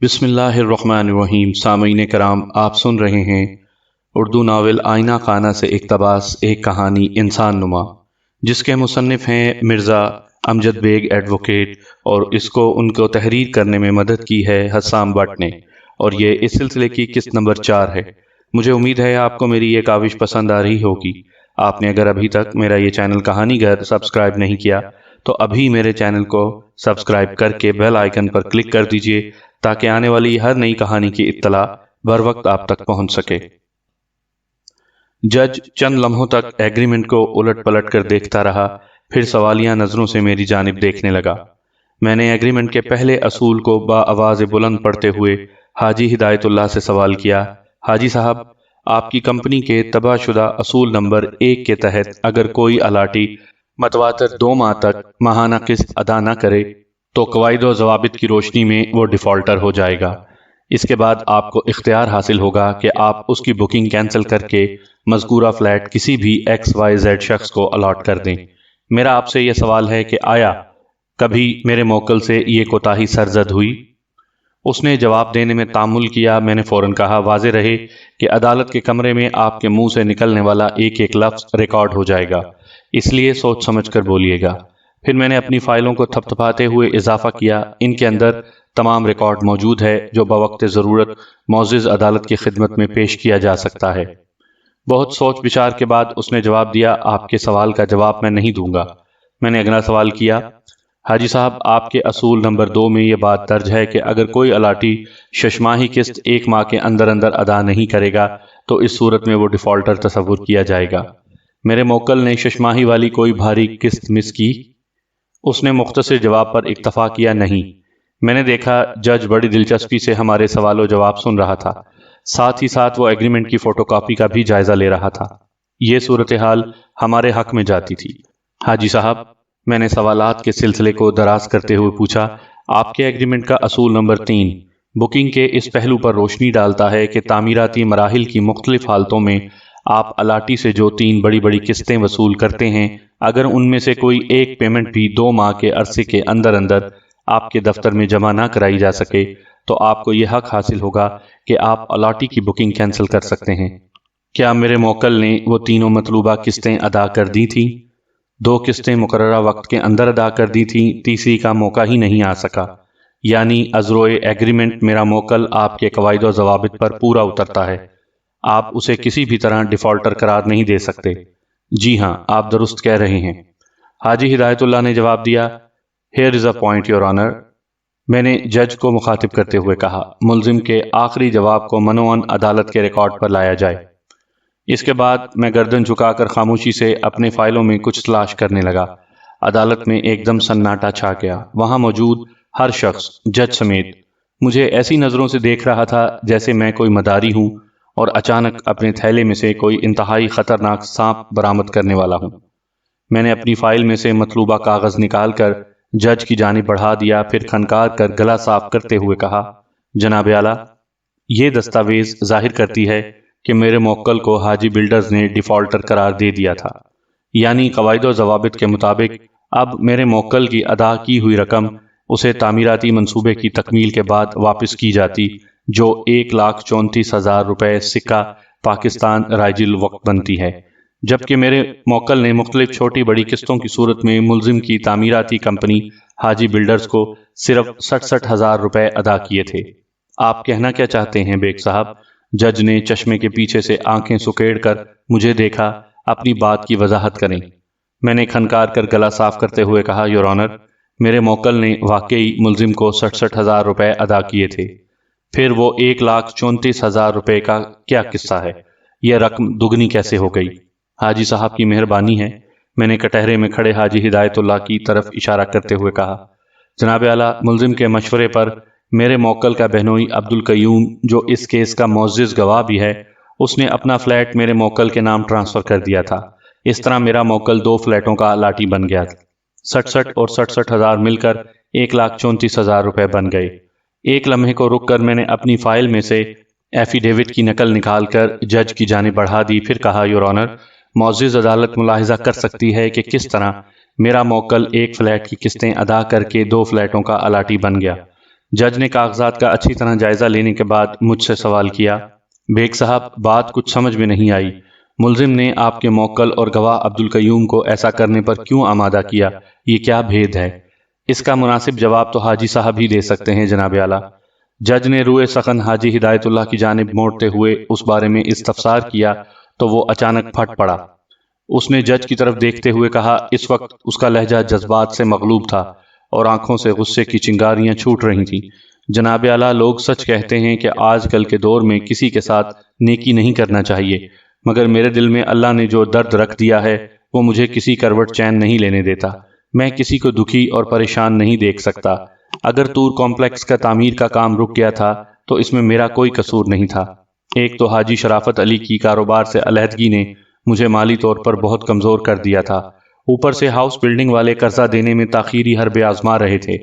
بسم اللہ الرحمن الرحیم۔ سامعین کرام، آپ سن رہے ہیں اردو ناول آئینہ خانہ سے اقتباس ایک کہانی انسان نما، جس کے مصنف ہیں مرزا امجد بیگ ایڈوکیٹ، اور اس کو ان کو تحریر کرنے میں مدد کی ہے حسام بٹ نے، اور یہ اس سلسلے کی قسط نمبر 4 ہے۔ مجھے امید ہے آپ کو میری یہ کاوش پسند آ رہی ہوگی۔ آپ نے اگر ابھی تک میرا یہ چینل کہانی گھر سبسکرائب نہیں کیا تو ابھی میرے چینل کو سبسکرائب کر کے بیل آئیکن پر کلک کر دیجئے تاکہ آنے والی ہر نئی کہانی کی اطلاع بر وقت آپ تک پہنچ سکے۔ جج چند لمحوں تک ایگریمنٹ کو الٹ پلٹ کر دیکھتا رہا، پھر سوالیہ نظروں سے میری جانب دیکھنے لگا۔ میں نے ایگریمنٹ کے پہلے اصول کو آواز بلند پڑھتے ہوئے حاجی ہدایت اللہ سے سوال کیا، حاجی صاحب، آپ کی کمپنی کے طبع شدہ اصول نمبر 1 کے تحت اگر کوئی الاٹی متواتر 2 ماہ تک ماہانہ قسط ادا نہ کرے تو قواعد و ضوابط کی روشنی میں وہ ڈیفالٹر ہو جائے گا۔ اس کے بعد آپ کو اختیار حاصل ہوگا کہ آپ اس کی بکنگ کینسل کر کے مذکورہ فلیٹ کسی بھی XYZ شخص کو الاٹ کر دیں۔ میرا آپ سے یہ سوال ہے کہ آیا کبھی میرے موکل سے یہ کوتاہی سرزد ہوئی؟ اس نے جواب دینے میں تامل کیا۔ میں نے فوراً کہا، واضح رہے کہ عدالت کے کمرے میں آپ کے منہ سے نکلنے والا ایک ایک لفظ ریکارڈ ہو جائے گا، اس لیے سوچ سمجھ کر بولیے گا۔ پھر میں نے اپنی فائلوں کو تھپتھپاتے ہوئے اضافہ کیا، ان کے اندر تمام ریکارڈ موجود ہے جو بوقت ضرورت معزز عدالت کی خدمت میں پیش کیا جا سکتا ہے۔ بہت سوچ بچار کے بعد اس نے جواب دیا، آپ کے سوال کا جواب میں نہیں دوں گا۔ میں نے اگلا سوال کیا، حاجی صاحب، آپ کے اصول نمبر 2 میں یہ بات درج ہے کہ اگر کوئی الاٹی 6 ماہی قسط 1 ماہ کے اندر اندر ادا نہیں کرے گا تو اس صورت میں وہ ڈیفالٹر تصور کیا جائے گا۔ میرے موکل نے 6 ماہی والی کوئی بھاری قسط مس کی؟ اس نے مختصر جواب پر اکتفا کیا، نہیں۔ میں نے دیکھا جج بڑی دلچسپی سے ہمارے سوال و جواب سن رہا تھا، ساتھ ہی ساتھ وہ ایگریمنٹ کی فوٹو کاپی کا بھی جائزہ لے رہا تھا۔ یہ صورتحال ہمارے حق میں جاتی تھی۔ حاجی صاحب، میں نے سوالات کے سلسلے کو دراز کرتے ہوئے پوچھا، آپ کے ایگریمنٹ کا اصول نمبر 3 بکنگ کے اس پہلو پر روشنی ڈالتا ہے کہ تعمیراتی مراحل کی مختلف حالتوں میں آپ الاٹی سے جو 3 بڑی بڑی قسطیں وصول کرتے ہیں، اگر ان میں سے کوئی ایک پیمنٹ بھی 2 ماہ کے عرصے کے اندر اندر آپ کے دفتر میں جمع نہ کرائی جا سکے تو آپ کو یہ حق حاصل ہوگا کہ آپ الاٹی کی بکنگ کینسل کر سکتے ہیں۔ کیا میرے موکل نے وہ تینوں مطلوبہ قسطیں ادا کر دی تھیں؟ 2 قسطیں مقررہ وقت کے اندر ادا کر دی تھیں، تیسری کا موقع ہی نہیں آ سکا، یعنی ازروئے ایگریمنٹ میرا موکل آپ کے قواعد و ضوابط پر پورا اترتا ہے، آپ اسے کسی بھی طرح ڈیفالٹر قرار نہیں دے سکتے۔ جی ہاں، آپ درست کہہ رہے ہیں۔ حاجی ہدایت اللہ نے جواب دیا، here is a point your owner. میں نے جج کو مخاطب کرتے ہوئے کہا، ملزم کے آخری جواب کو منوعاً عدالت کے ریکارڈ پر لایا جائے۔ اس کے بعد میں گردن جھکا کر خاموشی سے اپنے فائلوں میں کچھ تلاش کرنے لگا۔ عدالت میں ایک دم سناٹا چھا گیا۔ وہاں موجود ہر شخص، جج سمیت، مجھے ایسی نظروں سے دیکھ رہا تھا جیسے میں کوئی مداری ہوں اور اچانک اپنے تھیلے میں سے کوئی انتہائی خطرناک سانپ برآمد کرنے والا ہوں۔ میں نے اپنی فائل میں سے مطلوبہ کاغذ نکال کر جج کی جانب بڑھا دیا، پھر کھنکار کر گلا صاف کرتے ہوئے کہا، جناب اعلیٰ، یہ دستاویز ظاہر کرتی ہے کہ میرے موکل کو حاجی بلڈرز نے ڈیفالٹر قرار دے دیا تھا، یعنی قواعد و ضوابط کے مطابق اب میرے موکل کی ادا کی ہوئی رقم اسے تعمیراتی منصوبے کی تکمیل کے بعد واپس کی جاتی، جو 1,34,000 روپے سکہ پاکستان رائج الوقت بنتی ہے، جبکہ میرے موکل نے مختلف چھوٹی بڑی قسطوں کی صورت میں ملزم کی تعمیراتی کمپنی حاجی بلڈرز کو صرف 66,000 روپے ادا کیے تھے۔ آپ کہنا کیا چاہتے ہیں بیگ صاحب؟ جج نے چشمے کے پیچھے سے آنکھیں سکیڑ کر مجھے دیکھا، اپنی بات کی وضاحت کریں۔ میں نے کھنکار کر گلا صاف کرتے ہوئے کہا، یور آنر، میرے موکل نے واقعی ملزم کو 66,000 روپے ادا کیے تھے۔ پھر وہ 1,34,000 روپے کا کیا قصہ ہے؟ یہ رقم دگنی کیسے ہو گئی؟ حاجی صاحب کی مہربانی ہے، میں نے کٹہرے میں کھڑے حاجی ہدایت اللہ کی طرف اشارہ کرتے ہوئے کہا، جناب اعلیٰ، ملزم کے مشورے پر میرے موکل کا بہنوئی عبد القیوم، جو اس کیس کا معزز گواہ بھی ہے، اس نے اپنا فلیٹ میرے موکل کے نام ٹرانسفر کر دیا تھا۔ اس طرح میرا موکل 2 فلیٹوں کا الاٹی بن گیا تھا۔ 66 اور 66,000 مل کر 1,34,000 روپے بن گئے۔ ایک لمحے کو رک کر میں نے اپنی فائل میں سے ایفیڈیوٹ کی نقل نکال کر جج کی جانب بڑھا دی، پھر کہا، یور آنر، معزز عدالت ملاحظہ کر سکتی ہے کہ کس طرح میرا موکل 1 فلیٹ کی قسطیں ادا کر کے 2 فلیٹوں کا الاٹی بن گیا، جج نے کاغذات کا اچھی طرح جائزہ لینے کے بعد مجھ سے سوال کیا، بیگ صاحب بات کچھ سمجھ میں نہیں آئی، ملزم نے آپ کے موکل اور گواہ عبدالقیوم کو ایسا کرنے پر کیوں آمادہ کیا، یہ کیا بھید ہے؟ اس کا مناسب جواب تو حاجی صاحب ہی دے سکتے ہیں جناب اعلیٰ۔ جج نے روئے سخن حاجی ہدایت اللہ کی جانب موڑتے ہوئے اس بارے میں استفسار کیا تو وہ اچانک پھٹ پڑا۔ اس نے جج کی طرف دیکھتے ہوئے کہا، اس وقت اس کا لہجہ جذبات سے مغلوب تھا اور آنکھوں سے غصے کی چنگاریاں چھوٹ رہی تھیں۔ جناب اعلیٰ، لوگ سچ کہتے ہیں کہ آج کل کے دور میں کسی کے ساتھ نیکی نہیں کرنا چاہیے، مگر میرے دل میں اللہ نے جو درد رکھ دیا ہے وہ مجھے کسی کروٹ چین نہیں لینے دیتا۔ میں کسی کو دکھی اور پریشان نہیں دیکھ سکتا۔ اگر طور کمپلیکس کا تعمیر کا کام رک گیا تھا تو اس میں میرا کوئی قصور نہیں تھا۔ ایک تو حاجی شرافت علی کی کاروبار سے علیحدگی نے مجھے مالی طور پر بہت کمزور کر دیا تھا، اوپر سے ہاؤس بلڈنگ والے قرضہ دینے میں تاخیری حربے آزما رہے تھے۔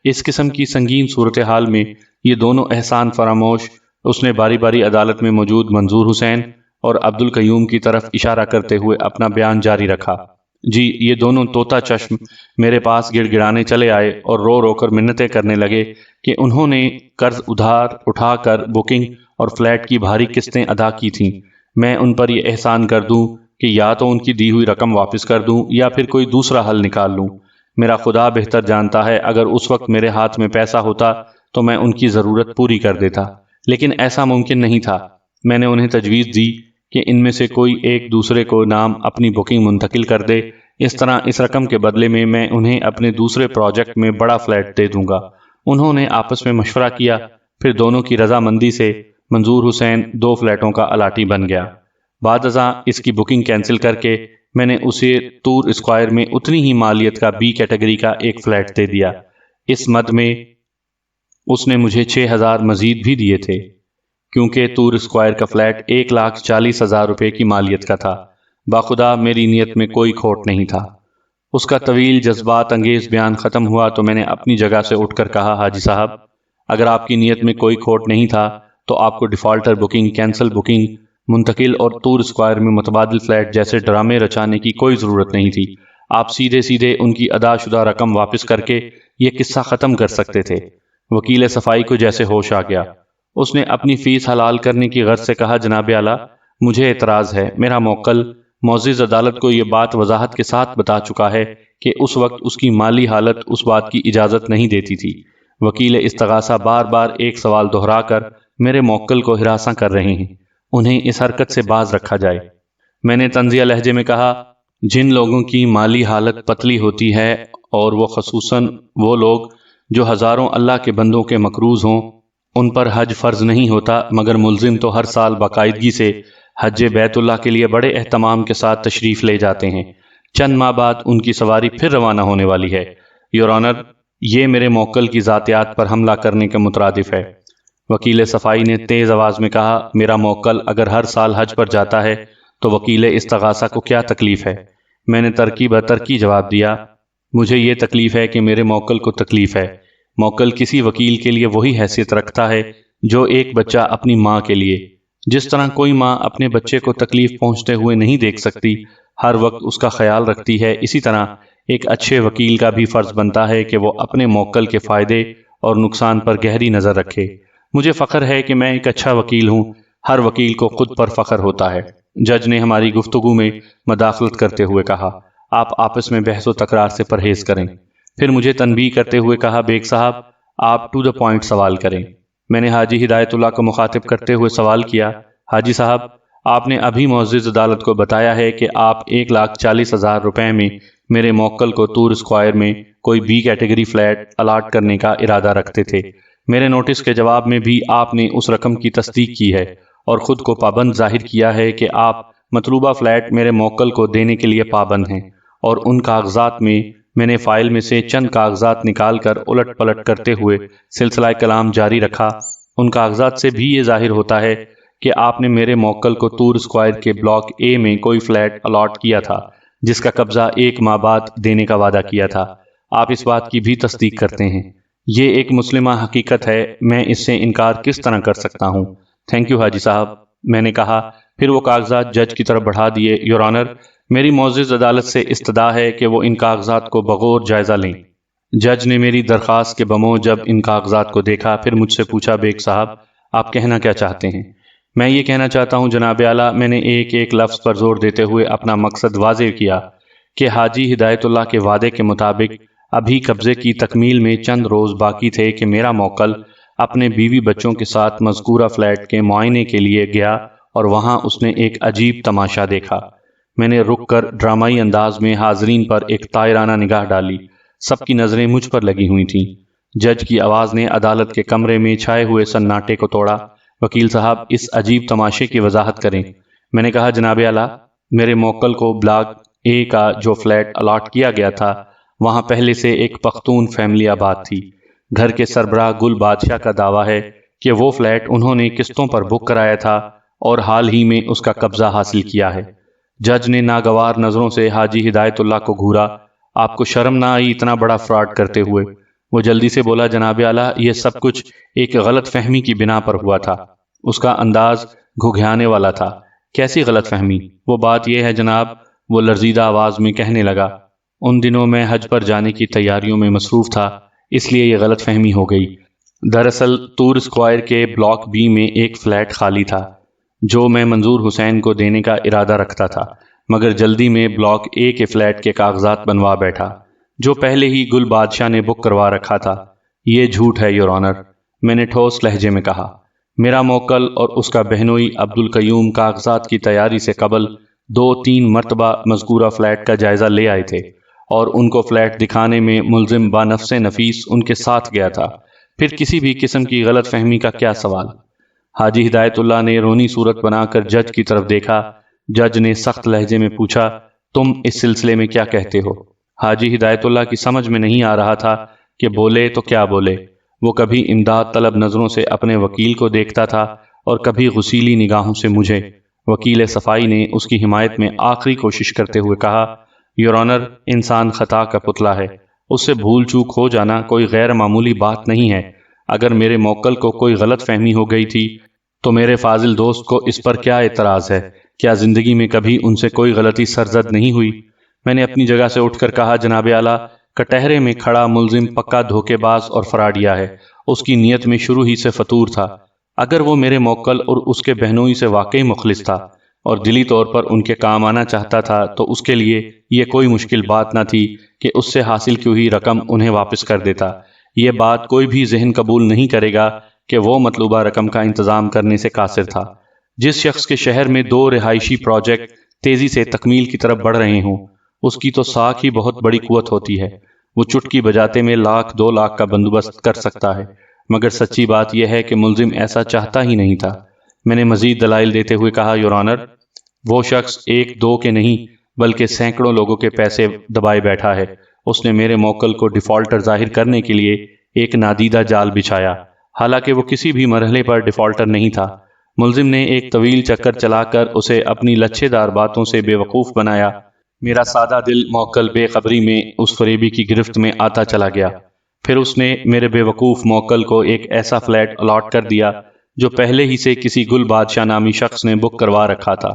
اس قسم کی سنگین صورتحال میں یہ دونوں احسان فراموش اس نے باری باری عدالت میں موجود منظور حسین اور عبدالقیوم کی طرف اشارہ کرتے ہوئے اپنا بیان جاری رکھا۔ جی، یہ دونوں طوطا چشم میرے پاس گڑ گڑانے چلے آئے اور رو رو کر منتیں کرنے لگے کہ انہوں نے قرض ادھار اٹھا کر بکنگ اور فلیٹ کی بھاری قسطیں ادا کی تھیں، میں ان پر یہ احسان کر دوں کہ یا تو ان کی دی ہوئی رقم واپس کر دوں یا پھر کوئی دوسرا حل نکال لوں۔ میرا خدا بہتر جانتا ہے، اگر اس وقت میرے ہاتھ میں پیسہ ہوتا تو میں ان کی ضرورت پوری کر دیتا، لیکن ایسا ممکن نہیں تھا۔ میں نے انہیں تجویز دی کہ ان میں سے کوئی ایک دوسرے کو نام اپنی بکنگ منتقل کر دے، اس طرح اس رقم کے بدلے میں میں انہیں اپنے دوسرے پروجیکٹ میں بڑا فلیٹ دے دوں گا۔ انہوں نے آپس میں مشورہ کیا، پھر دونوں کی رضامندی سے منظور حسین 2 فلیٹوں کا الاٹی بن گیا۔ بعد ازاں اس کی بکنگ کینسل کر کے میں نے اسے طور اسکوائر میں اتنی ہی مالیت کا بی کیٹیگری کا ایک فلیٹ دے دیا۔ اس مد میں اس نے مجھے 6,000 مزید بھی دیے تھے، کیونکہ طور اسکوائر کا فلیٹ 1,40,000 روپے کی مالیت کا تھا۔ باخدا میری نیت میں کوئی کھوٹ نہیں تھا۔ اس کا طویل جذبات انگیز بیان ختم ہوا تو میں نے اپنی جگہ سے اٹھ کر کہا، حاجی صاحب، اگر آپ کی نیت میں کوئی کھوٹ نہیں تھا تو آپ کو ڈیفالٹر بکنگ، کینسل بکنگ، منتقل اور طور اسکوائر میں متبادل فلیٹ جیسے ڈرامے رچانے کی کوئی ضرورت نہیں تھی۔ آپ سیدھے سیدھے ان کی ادا شدہ رقم واپس کر کے یہ قصہ ختم کر سکتے تھے۔ وکیل صفائی کو جیسے ہوش آ گیا، اس نے اپنی فیس حلال کرنے کی غرض سے کہا، جناب اعلیٰ، مجھے اعتراض ہے۔ میرا موکل معزز عدالت کو یہ بات وضاحت کے ساتھ بتا چکا ہے کہ اس وقت اس کی مالی حالت اس بات کی اجازت نہیں دیتی تھی۔ وکیل استغاثہ بار بار ایک سوال دہرا کر میرے موکل کو ہراساں کر رہے ہیں، انہیں اس حرکت سے باز رکھا جائے۔ میں نے طنزیہ لہجے میں کہا، جن لوگوں کی مالی حالت پتلی ہوتی ہے، اور وہ خصوصاً وہ لوگ جو ہزاروں اللہ کے بندوں کے مقروض ہوں، ان پر حج فرض نہیں ہوتا، مگر ملزم تو ہر سال باقاعدگی سے حج بیت اللہ کے لیے بڑے اہتمام کے ساتھ تشریف لے جاتے ہیں۔ چند ماہ بعد ان کی سواری پھر روانہ ہونے والی ہے۔ یور آنر، یہ میرے موکل کی ذاتیات پر حملہ کرنے کے مترادف ہے۔ وکیل صفائی نے تیز آواز میں کہا، میرا موکل اگر ہر سال حج پر جاتا ہے تو وکیل استغاثہ کو کیا تکلیف ہے؟ میں نے ترکی بترکی جواب دیا، مجھے یہ تکلیف ہے کہ میرے موکل کو تکلیف ہے۔ موکل کسی وکیل کے لیے وہی حیثیت رکھتا ہے جو ایک بچہ اپنی ماں کے لیے۔ جس طرح کوئی ماں اپنے بچے کو تکلیف پہنچتے ہوئے نہیں دیکھ سکتی، ہر وقت اس کا خیال رکھتی ہے، اسی طرح ایک اچھے وکیل کا بھی فرض بنتا ہے کہ وہ اپنے موکل کے فائدے اور نقصان پر گہری نظر رکھے۔ مجھے فخر ہے کہ میں ایک اچھا وکیل ہوں، ہر وکیل کو خود پر فخر ہوتا ہے۔ جج نے ہماری گفتگو میں مداخلت کرتے ہوئے کہا، آپ آپس میں بحث و تکرار سے پرہیز کریں۔ پھر مجھے تنبیہ کرتے ہوئے کہا، بیگ صاحب، آپ ٹو دا پوائنٹ سوال کریں۔ میں نے حاجی ہدایت اللہ کو مخاطب کرتے ہوئے سوال کیا، حاجی صاحب، آپ نے ابھی معزز عدالت کو بتایا ہے کہ آپ 1,40,000 روپے میں میرے موکل کو طور اسکوائر میں کوئی بی کیٹیگری فلیٹ الاٹ کرنے کا ارادہ رکھتے تھے۔ میرے نوٹس کے جواب میں بھی آپ نے اس رقم کی تصدیق کی ہے اور خود کو پابند ظاہر کیا ہے کہ آپ مطلوبہ فلیٹ میرے موکل کو دینے کے لیے پابند ہیں، اور ان کاغذات میں نے فائل میں سے چند کاغذات نکال کر الٹ پلٹ کرتے ہوئے سلسلہ کلام جاری رکھا۔ ان کاغذات سے بھی یہ ظاہر ہوتا ہے کہ آپ نے میرے موکل کو طور اسکوائر کے بلاک اے میں کوئی فلیٹ الاٹ کیا تھا، جس کا قبضہ 1 ماہ بعد دینے کا وعدہ کیا تھا۔ آپ اس بات کی بھی تصدیق کرتے ہیں؟ یہ ایک مسلمہ حقیقت ہے، میں اس سے انکار کس طرح کر سکتا ہوں؟ تھینک یو حاجی صاحب، میں نے کہا، پھر وہ کاغذات جج کی طرف بڑھا دیے۔ یور آنر، میری معزز عدالت سے استدعا ہے کہ وہ ان کاغذات کو بغور جائزہ لیں۔ جج نے میری درخواست کے بموں جب ان کاغذات کو دیکھا پھر مجھ سے پوچھا، بیگ صاحب آپ کہنا کیا چاہتے ہیں؟ میں یہ کہنا چاہتا ہوں جناب اعلیٰ، میں نے ایک ایک لفظ پر زور دیتے ہوئے اپنا مقصد واضح کیا کہ حاجی ہدایت اللہ کے وعدے کے مطابق ابھی قبضے کی تکمیل میں چند روز باقی تھے کہ میرا موکل اپنے بیوی بچوں کے ساتھ مذکورہ فلیٹ کے معائنے کے لیے گیا اور وہاں اس نے ایک عجیب تماشا دیکھا۔ میں نے رک کر ڈرامائی انداز میں حاضرین پر ایک طائرانہ نگاہ ڈالی۔ سب کی نظریں مجھ پر لگی ہوئی تھیں۔ جج کی آواز نے عدالت کے کمرے میں چھائے ہوئے سناٹے کو توڑا۔ وکیل صاحب اس عجیب تماشے کی وضاحت کریں۔ میں نے کہا جناب اعلیٰ، میرے موکل کو بلاک اے کا جو فلیٹ الاٹ کیا گیا تھا وہاں پہلے سے ایک پختون فیملی آباد تھی۔ گھر کے سربراہ گل بادشاہ کا دعویٰ ہے کہ وہ فلیٹ انہوں نے قسطوں پر بک کرایا تھا اور حال ہی میں اس کا قبضہ حاصل کیا ہے۔ جج نے ناگوار نظروں سے حاجی ہدایت اللہ کو گھورا۔ آپ کو شرم نہ آئی اتنا بڑا فراڈ کرتے ہوئے؟ وہ جلدی سے بولا، جناب اعلیٰ یہ سب کچھ ایک غلط فہمی کی بنا پر ہوا تھا۔ اس کا انداز گھگھیانے والا تھا۔ کیسی غلط فہمی؟ وہ بات یہ ہے جناب، وہ لرزیدہ آواز میں کہنے لگا، ان دنوں میں حج پر جانے کی تیاریوں میں مصروف تھا، اس لیے یہ غلط فہمی ہو گئی۔ دراصل تور اسکوائر کے بلاک بی میں ایک فلیٹ خالی تھا جو میں منظور حسین کو دینے کا ارادہ رکھتا تھا، مگر جلدی میں بلاک اے کے فلیٹ کے کاغذات بنوا بیٹھا جو پہلے ہی گل بادشاہ نے بک کروا رکھا تھا۔ یہ جھوٹ ہے یور آنر، میں نے ٹھوس لہجے میں کہا۔ میرا موکل اور اس کا بہنوئی عبد القیوم کاغذات کی تیاری سے قبل 2-3 مرتبہ مذکورہ فلیٹ کا جائزہ لے آئے تھے اور ان کو فلیٹ دکھانے میں ملزم بانفس نفیس ان کے ساتھ گیا تھا۔ پھر کسی بھی قسم کی غلط فہمی کا کیا سوال؟ حاجی ہدایت اللہ نے رونی صورت بنا کر جج کی طرف دیکھا۔ جج نے سخت لہجے میں پوچھا، تم اس سلسلے میں کیا کہتے ہو؟ حاجی ہدایت اللہ کی سمجھ میں نہیں آ رہا تھا کہ بولے تو کیا بولے۔ وہ کبھی امداد طلب نظروں سے اپنے وکیل کو دیکھتا تھا اور کبھی غسیلی نگاہوں سے مجھے۔ وکیل صفائی نے اس کی حمایت میں آخری کوشش کرتے ہوئے کہا، یور آنر، انسان خطا کا پتلا ہے، اس سے بھول چوک ہو جانا کوئی غیر معمولی بات نہیں ہے۔ اگر میرے موکل کو کوئی غلط فہمی ہو گئی تھی تو میرے فاضل دوست کو اس پر کیا اعتراض ہے؟ کیا زندگی میں کبھی ان سے کوئی غلطی سرزد نہیں ہوئی؟ میں نے اپنی جگہ سے اٹھ کر کہا، جناب اعلیٰ، کٹہرے میں کھڑا ملزم پکا دھوکے باز اور فراڈیا ہے، اس کی نیت میں شروع ہی سے فطور تھا۔ اگر وہ میرے موکل اور اس کے بہنوئی سے واقعی مخلص تھا اور دلی طور پر ان کے کام آنا چاہتا تھا تو اس کے لیے یہ کوئی مشکل بات نہ تھی کہ اس سے حاصل کی ہوئی رقم انہیں واپس کر دیتا۔ یہ بات کوئی بھی ذہن قبول نہیں کرے گا کہ وہ مطلوبہ رقم کا انتظام کرنے سے قاصر تھا۔ جس شخص کے شہر میں 2 رہائشی پروجیکٹ تیزی سے تکمیل کی طرف بڑھ رہے ہوں، اس کی تو ساکھ ہی بہت بڑی قوت ہوتی ہے۔ وہ چٹکی بجاتے میں 1,00,000-2 لاکھ کا بندوبست کر سکتا ہے، مگر سچی بات یہ ہے کہ ملزم ایسا چاہتا ہی نہیں تھا۔ میں نے مزید دلائل دیتے ہوئے کہا، یور آنر، وہ شخص 1-2 کے نہیں بلکہ سینکڑوں لوگوں کے پیسے دبائے بیٹھا ہے۔ اس نے میرے موکل کو ڈیفالٹر ظاہر کرنے کے لیے ایک نادیدہ جال بچھایا، حالانکہ وہ کسی بھی مرحلے پر ڈیفالٹر نہیں تھا۔ ملزم نے ایک طویل چکر چلا کر اسے اپنی لچھے دار باتوں سے بے وقوف بنایا۔ میرا سادہ دل موکل بے خبری میں اس فریبی کی گرفت میں آتا چلا گیا۔ پھر اس نے میرے بے وقوف موکل کو ایک ایسا فلیٹ الاٹ کر دیا جو پہلے ہی سے کسی گل بادشاہ نامی شخص نے بک کروا رکھا تھا۔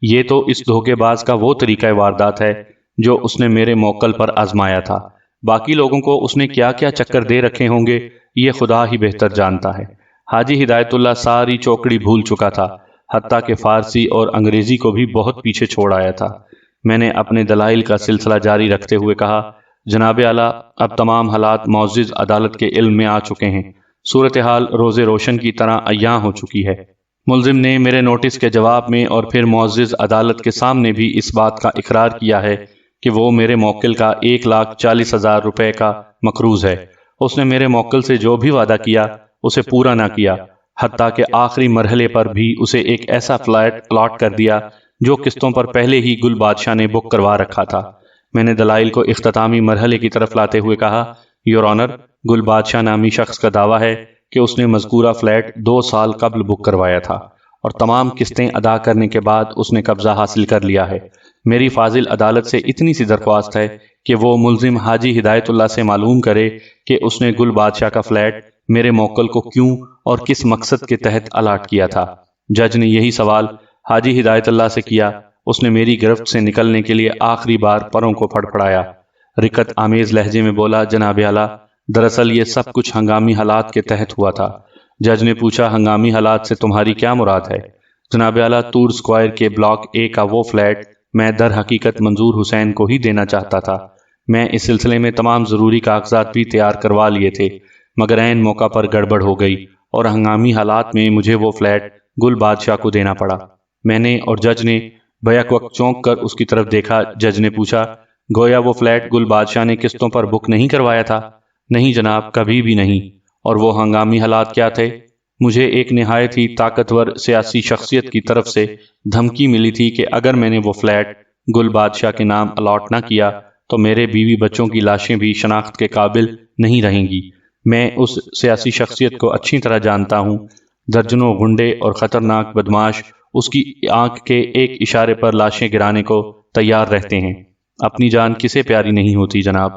یہ تو اس دھوکے باز کا وہ طریقہ واردات ہے جو اس نے میرے موکل پر آزمایا تھا۔ باقی لوگوں کو اس نے کیا کیا چکر دے رکھے ہوں گے یہ خدا ہی بہتر جانتا ہے۔ حاجی ہدایت اللہ ساری چوکڑی بھول چکا تھا، حتیٰ کہ فارسی اور انگریزی کو بھی بہت پیچھے چھوڑ آیا تھا۔ میں نے اپنے دلائل کا سلسلہ جاری رکھتے ہوئے کہا، جناب اعلیٰ، اب تمام حالات معزز عدالت کے علم میں آ چکے ہیں۔ صورتحال روز روشن کی طرح عیاں ہو چکی ہے۔ ملزم نے میرے نوٹس کے جواب میں اور پھر معزز عدالت کے سامنے بھی اس بات کا اقرار کیا ہے کہ وہ میرے موکل کا 1,40,000 روپے کا مقروض ہے۔ اس نے میرے موکل سے جو بھی وعدہ کیا اسے پورا نہ کیا، حتیٰ کہ آخری مرحلے پر بھی اسے ایک ایسا فلیٹ الاٹ کر دیا جو قسطوں پر پہلے ہی گل بادشاہ نے بک کروا رکھا تھا۔ میں نے دلائل کو اختتامی مرحلے کی طرف لاتے ہوئے کہا، یور آنر، گل بادشاہ نامی شخص کا دعویٰ ہے کہ اس نے مذکورہ فلیٹ 2 سال قبل بک کروایا تھا اور تمام قسطیں ادا کرنے کے بعد اس نے قبضہ حاصل کر لیا ہے۔ میری فاضل عدالت سے اتنی سی درخواست ہے کہ وہ ملزم حاجی ہدایت اللہ سے معلوم کرے کہ اس نے گل بادشاہ کا فلیٹ میرے موکل کو کیوں اور کس مقصد کے تحت الاٹ کیا تھا۔ جج نے یہی سوال حاجی ہدایت اللہ سے کیا۔ اس نے میری گرفت سے نکلنے کے لیے آخری بار پروں کو پھڑپھڑایا۔ رکت آمیز لہجے میں بولا، جناب اعلیٰ دراصل یہ سب کچھ ہنگامی حالات کے تحت ہوا تھا۔ جج نے پوچھا، ہنگامی حالات سے تمہاری کیا مراد ہے؟ جناب اعلیٰ ٹور سکوائر کے بلاک اے کا وہ فلیٹ میں در حقیقت منظور حسین کو ہی دینا چاہتا تھا۔ میں اس سلسلے میں تمام ضروری کاغذات بھی تیار کروا لیے تھے، مگر عین موقع پر گڑبڑ ہو گئی اور ہنگامی حالات میں مجھے وہ فلیٹ گل بادشاہ کو دینا پڑا۔ میں نے اور جج نے بیک وقت چونک کر اس کی طرف دیکھا۔ جج نے پوچھا، گویا وہ فلیٹ گل بادشاہ نے قسطوں پر بک نہیں کروایا تھا؟ نہیں جناب، کبھی بھی نہیں۔ اور وہ ہنگامی حالات کیا تھے؟ مجھے ایک نہایت ہی طاقتور سیاسی شخصیت کی طرف سے دھمکی ملی تھی کہ اگر میں نے وہ فلیٹ گل بادشاہ کے نام الاٹ نہ کیا تو میرے بیوی بچوں کی لاشیں بھی شناخت کے قابل نہیں رہیں گی۔ میں اس سیاسی شخصیت کو اچھی طرح جانتا ہوں۔ درجنوں غنڈے اور خطرناک بدماش اس کی آنکھ کے ایک اشارے پر لاشیں گرانے کو تیار رہتے ہیں۔ اپنی جان کسے پیاری نہیں ہوتی جناب؟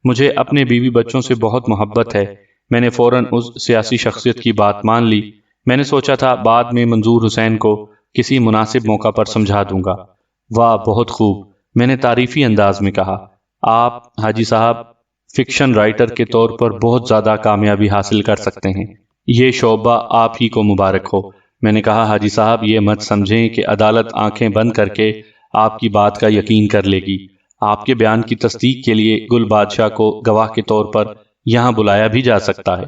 مجھے اپنے بیوی بچوں سے بہت محبت ہے۔ میں نے فوراً اس سیاسی شخصیت کی بات مان لی۔ میں نے سوچا تھا بعد میں منظور حسین کو کسی مناسب موقع پر سمجھا دوں گا۔ واہ، بہت خوب، میں نے تعریفی انداز میں کہا۔ آپ حاجی صاحب فکشن رائٹر کے طور پر بہت زیادہ کامیابی حاصل کر سکتے ہیں۔ یہ شعبہ آپ ہی کو مبارک ہو۔ میں نے کہا، حاجی صاحب یہ مت سمجھیں کہ عدالت آنکھیں بند کر کے آپ کی بات کا یقین کر لے گی۔ آپ کے بیان کی تصدیق کے لیے گل بادشاہ کو گواہ کے طور پر یہاں بلایا بھی جا سکتا ہے۔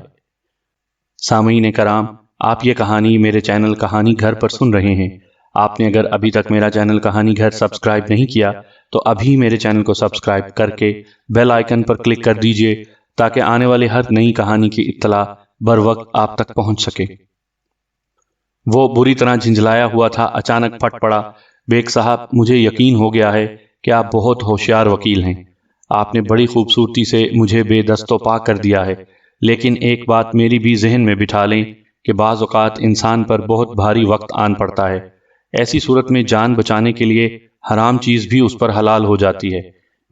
سامعین کرام، آپ یہ کہانی میرے چینل کہانی گھر پر سن رہے ہیں۔ آپ نے اگر ابھی تک میرا چینل کہانی گھر سبسکرائب نہیں کیا تو ابھی میرے چینل کو سبسکرائب کر کے بیل آئیکن پر کلک کر دیجئے تاکہ آنے والے ہر نئی کہانی کی اطلاع بر وقت آپ تک پہنچ سکے۔ وہ بری طرح جھنجھلایا ہوا تھا، اچانک پھٹ پڑا۔ بیگ صاحب، مجھے یقین ہو گیا ہے کہ آپ بہت ہوشیار وکیل ہیں۔ آپ نے بڑی خوبصورتی سے مجھے بے دست و پا کر دیا ہے، لیکن ایک بات میری بھی ذہن میں بٹھا لیں کہ بعض اوقات انسان پر بہت بھاری وقت آن پڑتا ہے۔ ایسی صورت میں جان بچانے کے لیے حرام چیز بھی اس پر حلال ہو جاتی ہے۔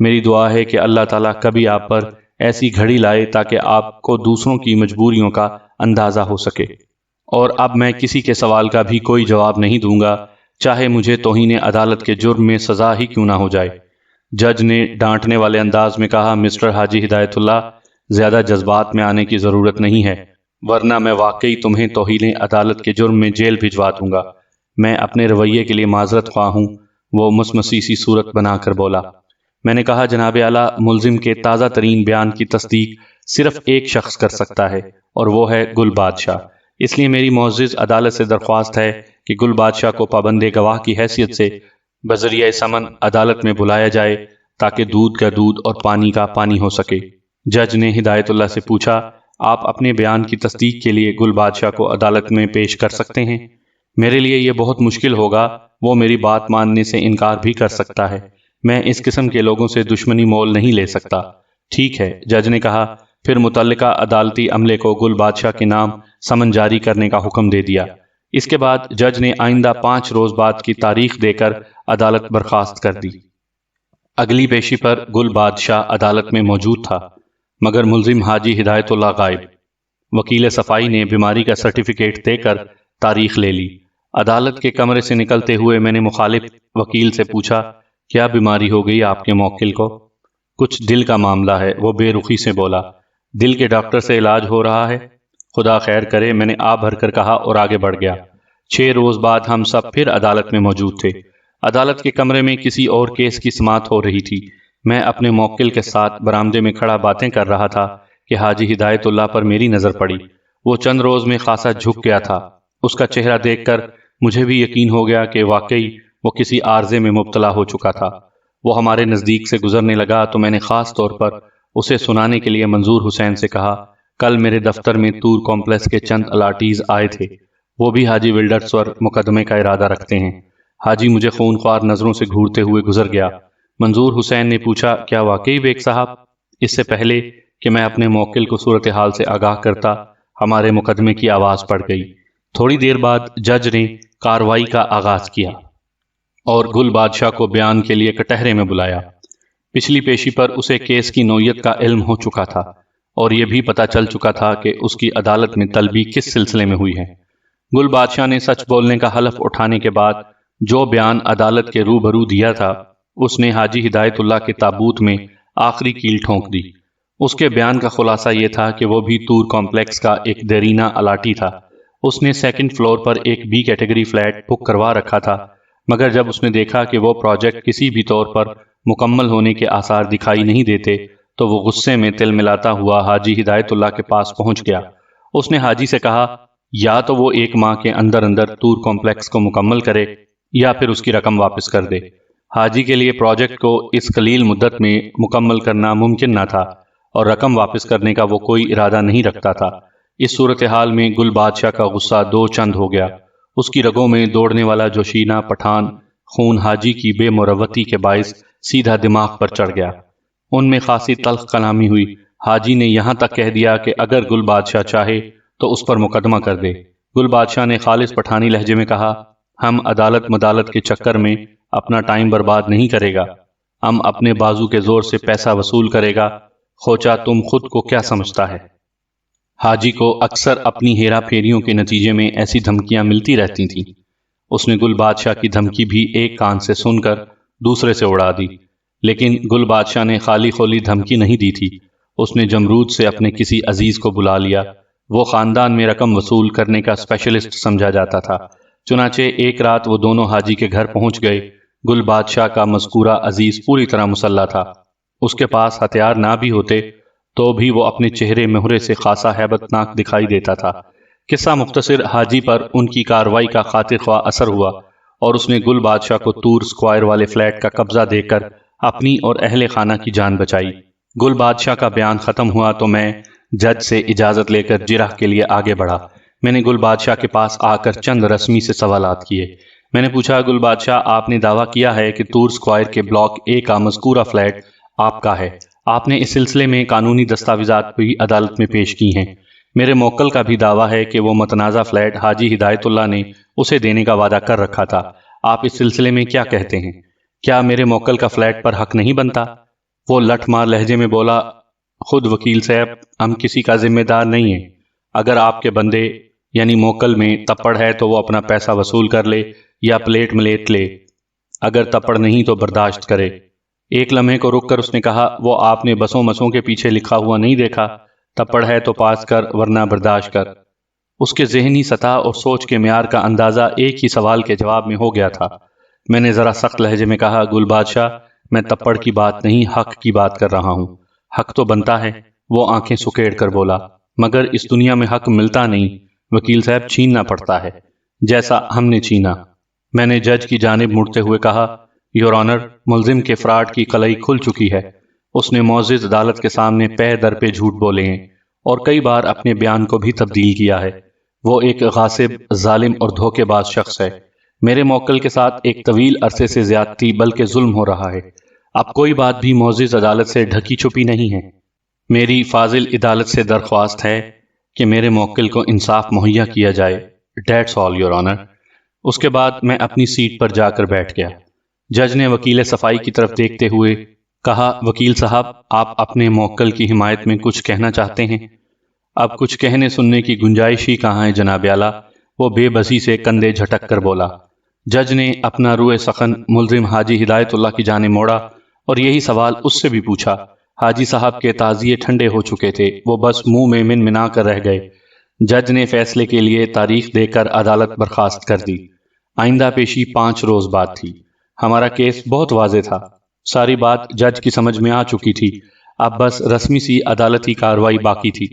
میری دعا ہے کہ اللہ تعالیٰ کبھی آپ پر ایسی گھڑی لائے تاکہ آپ کو دوسروں کی مجبوریوں کا اندازہ ہو سکے۔ اور اب میں کسی کے سوال کا بھی کوئی جواب نہیں دوں گا، چاہے مجھے توہین عدالت کے جرم میں سزا ہی کیوں نہ ہو جائے۔ جج نے ڈانٹنے والے انداز میں کہا، مسٹر حاجی ہدایت اللہ، زیادہ جذبات میں آنے کی ضرورت نہیں ہے، ورنہ میں واقعی تمہیں توہین عدالت کے جرم میں جیل بھجوا دوں گا۔ میں اپنے رویے کے لیے معذرت خواہ ہوں۔ وہ مسمسی سی صورت بنا کر بولا۔ میں نے کہا، جناب اعلیٰ ملزم کے تازہ ترین بیان کی تصدیق صرف ایک شخص کر سکتا ہے اور وہ ہے گل بادشاہ۔ اس لیے میری معزز عدالت سے درخواست ہے کہ گل بادشاہ کو پابند گواہ کی حیثیت سے بذریعہ سمن عدالت میں بلایا جائے تاکہ دودھ کا دودھ اور پانی کا پانی ہو سکے۔ جج نے ہدایت اللہ سے پوچھا، آپ اپنے بیان کی تصدیق کے لیے گل بادشاہ کو عدالت میں پیش کر سکتے ہیں؟ میرے لیے یہ بہت مشکل ہوگا، وہ میری بات ماننے سے انکار بھی کر سکتا ہے۔ میں اس قسم کے لوگوں سے دشمنی مول نہیں لے سکتا۔ ٹھیک ہے، جج نے کہا۔ پھر متعلقہ عدالتی عملے کو گل بادشاہ کے نام سمن جاری کرنے کا حکم دے دیا۔ اس کے بعد جج نے آئندہ 5 روز بعد کی تاریخ دے کر عدالت برخاست کر دی۔ اگلی پیشی پر گل بادشاہ عدالت میں موجود تھا، مگر ملزم حاجی ہدایت اللہ غائب۔ وکیل صفائی نے بیماری کا سرٹیفکیٹ دے کر تاریخ لے لی۔ عدالت کے کمرے سے نکلتے ہوئے میں نے مخالف وکیل سے پوچھا، کیا بیماری ہو گئی آپ کے موکل کو؟ کچھ دل کا معاملہ ہے، وہ بے رخی سے بولا۔ دل کے ڈاکٹر سے علاج ہو رہا ہے؟ خدا خیر کرے، میں نے آ بھر کر کہا اور آگے بڑھ گیا۔ 6 روز بعد ہم سب پھر عدالت میں موجود تھے۔ عدالت کے کمرے میں کسی اور کیس کی سماعت ہو رہی تھی۔ میں اپنے موکل کے ساتھ برآمدے میں کھڑا باتیں کر رہا تھا کہ حاجی ہدایت اللہ پر میری نظر پڑی۔ وہ چند روز میں خاصا جھک گیا تھا۔ اس کا چہرہ دیکھ کر مجھے بھی یقین ہو گیا کہ واقعی وہ کسی عارضے میں مبتلا ہو چکا تھا۔ وہ ہمارے نزدیک سے گزرنے لگا تو میں نے خاص طور پر اسے سنانے کے لیے منظور حسین سے کہا، کل میرے دفتر میں تور کمپلیکس کے چند الاٹیز آئے تھے، وہ بھی حاجی ولڈرز پر مقدمے کا ارادہ رکھتے ہیں۔ حاجی مجھے خونخوار نظروں سے گھورتے ہوئے گزر گیا۔ منظور حسین نے پوچھا، کیا واقعی بیگ صاحب؟ اس سے پہلے کہ میں اپنے موکل کو صورتحال سے آگاہ کرتا، ہمارے مقدمے کی آواز پڑ گئی۔ تھوڑی دیر بعد جج نے کاروائی کا آغاز کیا اور گل بادشاہ کو بیان کے لیے کٹہرے میں بلایا۔ پچھلی پیشی پر اسے کیس کی نوعیت کا علم ہو چکا تھا اور یہ بھی پتہ چل چکا تھا کہ اس کی عدالت میں طلبی کس سلسلے میں ہوئی ہے۔ گل بادشاہ نے سچ بولنے کا حلف اٹھانے کے بعد جو بیان عدالت کے روبرو دیا تھا، اس نے حاجی ہدایت اللہ کے تابوت میں آخری کیل ٹھونک دی۔ اس کے بیان کا خلاصہ یہ تھا کہ وہ بھی تور کمپلیکس کا ایک دیرینہ الاٹی تھا۔ اس نے سیکنڈ فلور پر ایک بی کیٹیگری فلیٹ بک کروا رکھا تھا، مگر جب اس نے دیکھا کہ وہ پروجیکٹ کسی بھی طور پر مکمل ہونے کے آثار دکھائی نہیں دیتے تو وہ غصے میں تل ملاتا ہوا حاجی ہدایت اللہ کے پاس پہنچ گیا۔ اس نے حاجی سے کہا یا تو وہ 1 ماہ کے اندر اندر تور کمپلیکس کو مکمل کرے یا پھر اس کی رقم واپس کر دے۔ حاجی کے لیے پروجیکٹ کو اس قلیل مدت میں مکمل کرنا ممکن نہ تھا اور رقم واپس کرنے کا وہ کوئی ارادہ نہیں رکھتا تھا۔ اس صورتحال میں گل بادشاہ کا غصہ 2 چند ہو گیا۔ اس کی رگوں میں دوڑنے والا جوشینہ پٹھان خون حاجی کی بے مروتی کے باعث سیدھا دماغ پر چڑھ گیا۔ ان میں خاصی تلخ کلامی ہوئی۔ حاجی نے یہاں تک کہہ دیا کہ اگر گل بادشاہ چاہے تو اس پر مقدمہ کر دے۔ گل بادشاہ نے خالص پٹھانی لہجے میں کہا ہم عدالت مدالت کے چکر میں اپنا ٹائم برباد نہیں کرے گا، ہم اپنے بازو کے زور سے پیسہ وصول کرے گا، خوچا تم خود کو کیا سمجھتا ہے؟ حاجی کو اکثر اپنی ہیرا پھیریوں کے نتیجے میں ایسی دھمکیاں ملتی رہتی تھیں۔ اس نے گل بادشاہ کی دھمکی بھی ایک کان سے سن کر دوسرے سے اڑا دی، لیکن گل بادشاہ نے خالی خولی دھمکی نہیں دی تھی۔ اس نے جمرود سے اپنے کسی عزیز کو بلا لیا۔ وہ خاندان میں رقم وصول کرنے کا اسپیشلسٹ سمجھا جاتا تھا۔ چنانچہ ایک رات وہ دونوں حاجی کے گھر پہنچ گئے۔ گل بادشاہ کا مذکورہ عزیز پوری طرح مسلح تھا۔ اس کے پاس ہتھیار نہ بھی ہوتے تو بھی وہ اپنے چہرے مہرے سے خاصا ہیبت ناک دکھائی دیتا تھا۔ قصہ مختصر، حاجی پر ان کی کارروائی کا خاطر خواہ اثر ہوا اور اس نے گل بادشاہ کو تور سکوائر والے فلیٹ کا قبضہ دے کر اپنی اور اہل خانہ کی جان بچائی۔ گل بادشاہ کا بیان ختم ہوا تو میں جج سے اجازت لے کر جرح کے لیے آگے بڑھا۔ میں نے گل بادشاہ کے پاس آ کر چند رسمی سے سوالات کیے۔ میں نے پوچھا گل بادشاہ آپ نے دعویٰ کیا ہے کہ تور سکوائر کے بلاک اے کا مذکورہ فلیٹ آپ کا ہے۔ آپ نے اس سلسلے میں قانونی دستاویزات بھی عدالت میں پیش کی ہیں۔ میرے موکل کا بھی دعویٰ ہے کہ وہ متنازع فلیٹ حاجی ہدایت اللہ نے اسے دینے کا وعدہ کر رکھا تھا۔ آپ اس سلسلے میں کیا کہتے ہیں؟ کیا میرے موکل کا فلیٹ پر حق نہیں بنتا؟ وہ لٹ مار لہجے میں بولا خود وکیل صاحب ہم کسی کا ذمہ دار نہیں ہیں۔ اگر آپ کے بندے یعنی موکل میں تپڑ ہے تو وہ اپنا پیسہ وصول کر لے یا پلیٹ ملیٹ لے، اگر تپڑ نہیں تو برداشت کرے۔ ایک لمحے کو رک کر اس نے کہا وہ آپ نے بسوں مسوں کے پیچھے لکھا ہوا نہیں دیکھا، تپڑ ہے تو پاس کر ورنہ برداشت کر۔ اس کے ذہنی سطح اور سوچ کے معیار کا اندازہ ایک ہی سوال کے جواب میں ہو گیا تھا۔ میں نے ذرا سخت لہجے میں کہا گل بادشاہ میں تپڑ کی بات نہیں حق کی بات کر رہا ہوں۔ حق تو بنتا ہے، وہ آنکھیں سکیڑ کر بولا، مگر اس دنیا میں حق ملتا نہیں وکیل صاحب، چھیننا پڑتا ہے، جیسا ہم نے چھینا۔ میں نے جج کی جانب مڑتے ہوئے کہا یور آنر ملزم کے فراڈ کی قلعی کھل چکی ہے۔ اس نے معزز عدالت کے سامنے پے در پہ جھوٹ بولے ہیں اور کئی بار اپنے بیان کو بھی تبدیل کیا ہے۔ وہ ایک غاصب، ظالم اور دھوکے باز شخص ہے۔ میرے موکل کے ساتھ ایک طویل عرصے سے زیادتی بلکہ ظلم ہو رہا ہے۔ اب کوئی بات بھی معزز عدالت سے ڈھکی چھپی نہیں ہے۔ میری فاضل عدالت سے درخواست ہے کہ میرے موکل کو انصاف مہیا کیا جائے۔ That's all, Your Honor۔ اس کے بعد میں اپنی سیٹ پر جا کر بیٹھ گیا۔ جج نے وکیل صفائی کی طرف دیکھتے ہوئے کہا وکیل صاحب آپ اپنے موکل کی حمایت میں کچھ کہنا چاہتے ہیں؟ اب کچھ کہنے سننے کی گنجائش ہی کہاں ہے جناب اعلیٰ، وہ بے بسی سے کندھے جھٹک کر بولا۔ جج نے اپنا روئے سخن ملزم حاجی ہدایت اللہ کی جانب موڑا اور یہی سوال اس سے بھی پوچھا۔ حاجی صاحب کے تعزیے ٹھنڈے ہو چکے تھے، وہ بس منہ میں من منا کر رہ گئے۔ جج نے فیصلے کے لیے تاریخ دے کر عدالت برخاست کر دی۔ آئندہ پیشی 5 روز بعد تھی۔ ہمارا کیس بہت واضح تھا، ساری بات جج کی سمجھ میں آ چکی تھی، اب بس رسمی سی عدالتی کارروائی باقی تھی۔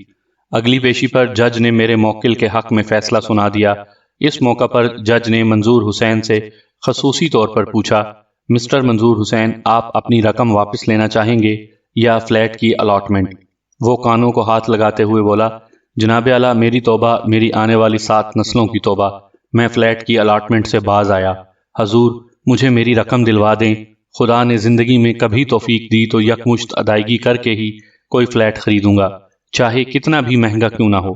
اگلی پیشی پر جج نے میرے موکل کے حق میں فیصلہ سنا دیا۔ اس موقع پر جج نے منظور حسین سے خصوصی طور پر پوچھا مسٹر منظور حسین آپ اپنی رقم واپس لینا چاہیں گے یا فلیٹ کی الاٹمنٹ؟ وہ کانوں کو ہاتھ لگاتے ہوئے بولا جناب اعلیٰ میری توبہ، میری آنے والی 7 نسلوں کی توبہ، میں فلیٹ کی الاٹمنٹ سے باز آیا۔ حضور مجھے میری رقم دلوا دیں، خدا نے زندگی میں کبھی توفیق دی تو یکمشت ادائیگی کر کے ہی کوئی فلیٹ خریدوں گا، چاہے کتنا بھی مہنگا کیوں نہ ہو۔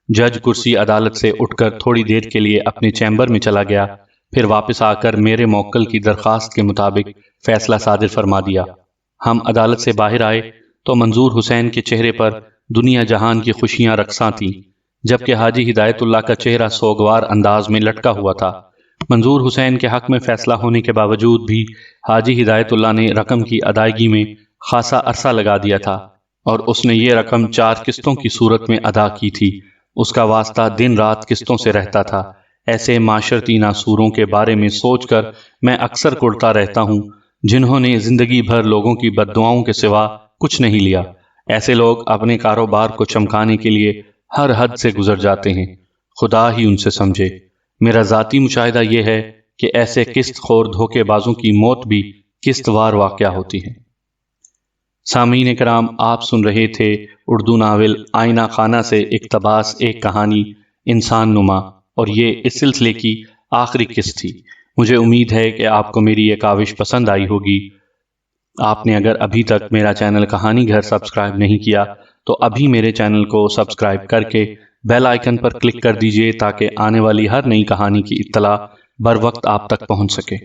جج کرسی عدالت سے اٹھ کر تھوڑی دیر کے لیے اپنے چیمبر میں چلا گیا، پھر واپس آ کر میرے موکل کی درخواست کے مطابق فیصلہ صادر فرما دیا۔ ہم عدالت سے باہر آئے تو منظور حسین کے چہرے پر دنیا جہان کی خوشیاں رقصاں تھیں، جبکہ حاجی ہدایت اللہ کا چہرہ سوگوار انداز میں لٹکا ہوا تھا۔ منظور حسین کے حق میں فیصلہ ہونے کے باوجود بھی حاجی ہدایت اللہ نے رقم کی ادائیگی میں خاصا عرصہ لگا دیا تھا اور اس نے یہ رقم 4 قسطوں کی صورت میں ادا کی تھی۔ اس کا واسطہ دن رات قسطوں سے رہتا تھا۔ ایسے معاشرتی ناصوروں کے بارے میں سوچ کر میں اکثر کڑتا رہتا ہوں جنہوں نے زندگی بھر لوگوں کی بددعاؤں کے سوا کچھ نہیں لیا۔ ایسے لوگ اپنے کاروبار کو چمکانے کے لیے ہر حد سے گزر جاتے ہیں، خدا ہی ان سے سمجھے۔ میرا ذاتی مشاہدہ یہ ہے کہ ایسے قسط خور دھوکے بازوں کی موت بھی قسط وار واقعہ ہوتی ہے۔ سامعین کرام، آپ سن رہے تھے اردو ناول آئینہ خانہ سے اقتباس ایک کہانی انسان نما، اور یہ اس سلسلے کی آخری قسط تھی۔ مجھے امید ہے کہ آپ کو میری یہ کاوش پسند آئی ہوگی۔ آپ نے اگر ابھی تک میرا چینل کہانی گھر سبسکرائب نہیں کیا تو ابھی میرے چینل کو سبسکرائب کر کے بیل آئیکن پر کلک کر دیجئے تاکہ آنے والی ہر نئی کہانی کی اطلاع بر وقت آپ تک پہنچ سکے۔